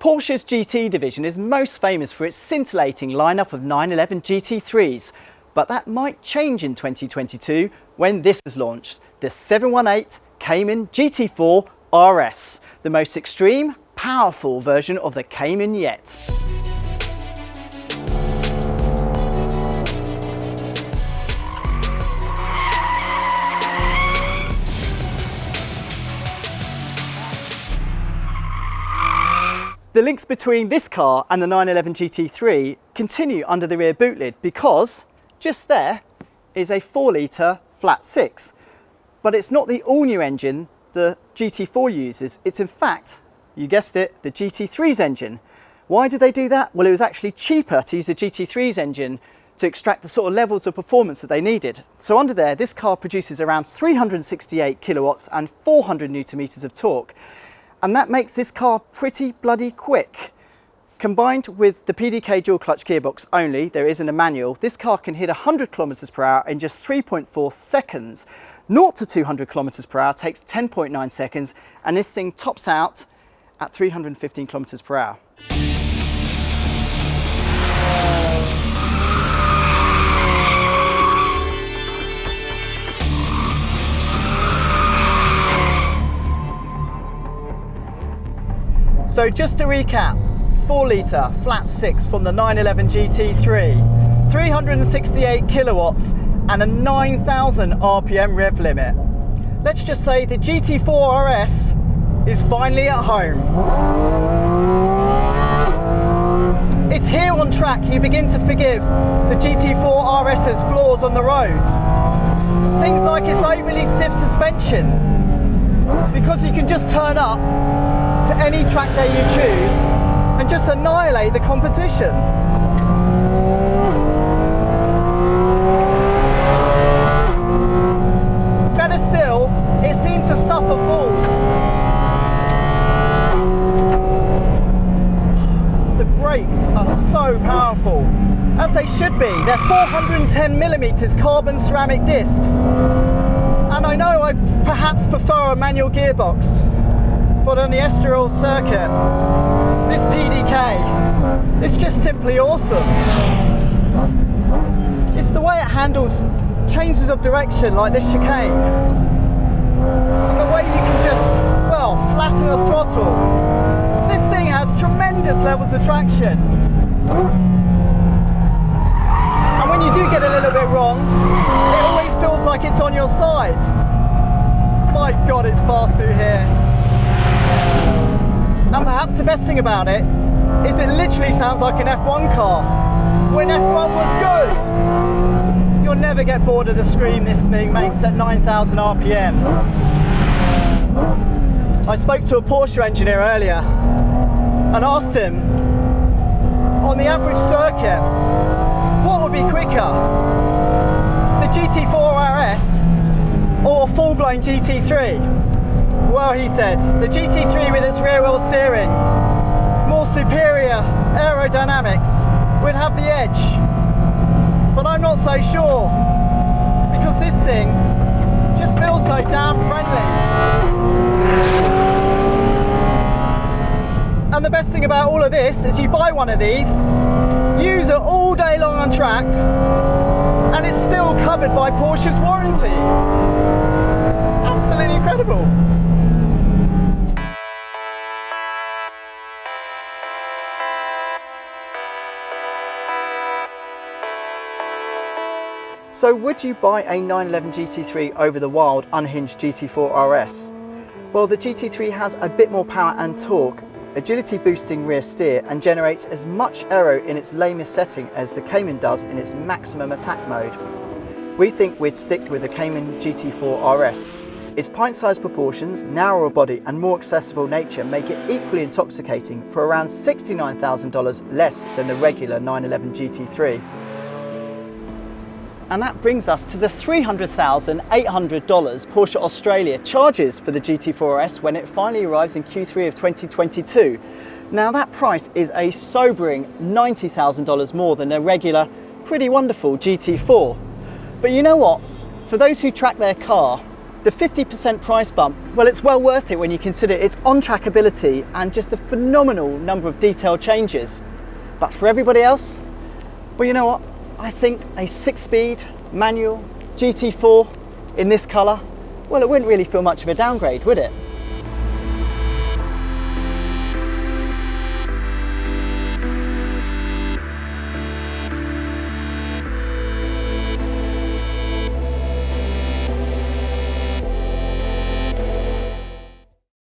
Porsche's GT division is most famous for its scintillating lineup of 911 GT3s, but that might change in 2022 when this is launched, the 718 Cayman GT4 RS, the most extreme, powerful version of the Cayman yet. The links between this car and the 911 GT3 continue under the rear boot lid because just there is a 4-litre flat 6. But it's not the all-new engine the GT4 uses, it's in fact, you guessed it, the GT3's engine. Why did they do that? Well, it was actually cheaper to use the GT3's engine to extract the sort of levels of performance that they needed. So under there, this car produces around 368 kilowatts and 400 newton meters of torque. And that makes this car pretty bloody quick. Combined with the PDK dual clutch gearbox only, there isn't a manual, this car can hit 100 kilometers per hour in just 3.4 seconds. 0 to 200 kilometers per hour takes 10.9 seconds, and this thing tops out at 315 kilometers per hour. So just to recap, 4-litre flat 6 from the 911 GT3, 368 kilowatts and a 9,000 RPM rev limit. Let's just say the GT4 RS is finally at home. It's here on track you begin to forgive the GT4 RS's flaws on the roads. Things like its overly stiff suspension, because you can just turn up to any track day you choose and just annihilate the competition. Better still, it seems to suffer falls. The brakes are so powerful, as they should be. They're 410mm carbon ceramic discs. And I know I perhaps prefer a manual gearbox, but on the estuarial circuit, this PDK is just simply awesome. It's the way it handles changes of direction like this chicane, and the way you can just, well, flatten the throttle. This thing has tremendous levels of traction. And when you do get a little bit wrong, it always feels like it's on your side. My God, it's fast through here. And perhaps the best thing about it is it literally sounds like an F1 car. When F1 was good, you'll never get bored of the scream this thing makes at 9,000 RPM. I spoke to a Porsche engineer earlier and asked him, on the average circuit, what would be quicker? The GT4 RS or a full-blown GT3? Well, he said, the GT3 with its rear-wheel steering, more superior aerodynamics, would have the edge. But I'm not so sure, because this thing just feels so damn friendly. And the best thing about all of this is you buy one of these, use it all day long on track, and it's still covered by Porsche's warranty. Absolutely incredible. So would you buy a 911 GT3 over the wild, unhinged GT4 RS? Well, the GT3 has a bit more power and torque, agility boosting rear steer, and generates as much aero in its lamest setting as the Cayman does in its maximum attack mode. We think we'd stick with the Cayman GT4 RS. Its pint-sized proportions, narrower body and more accessible nature make it equally intoxicating for around $69,000 less than the regular 911 GT3. And that brings us to the $300,800 Porsche Australia charges for the GT4 RS when it finally arrives in Q3 of 2022. Now that price is a sobering $90,000 more than a regular, pretty wonderful GT4. But you know what? For those who track their car, The 50% price bump, well, it's well worth it when you consider its on-track ability and just the phenomenal number of detailed changes. But for everybody else, well, you know what? I think a 6-speed manual GT4 in this colour, well, it wouldn't really feel much of a downgrade, would it?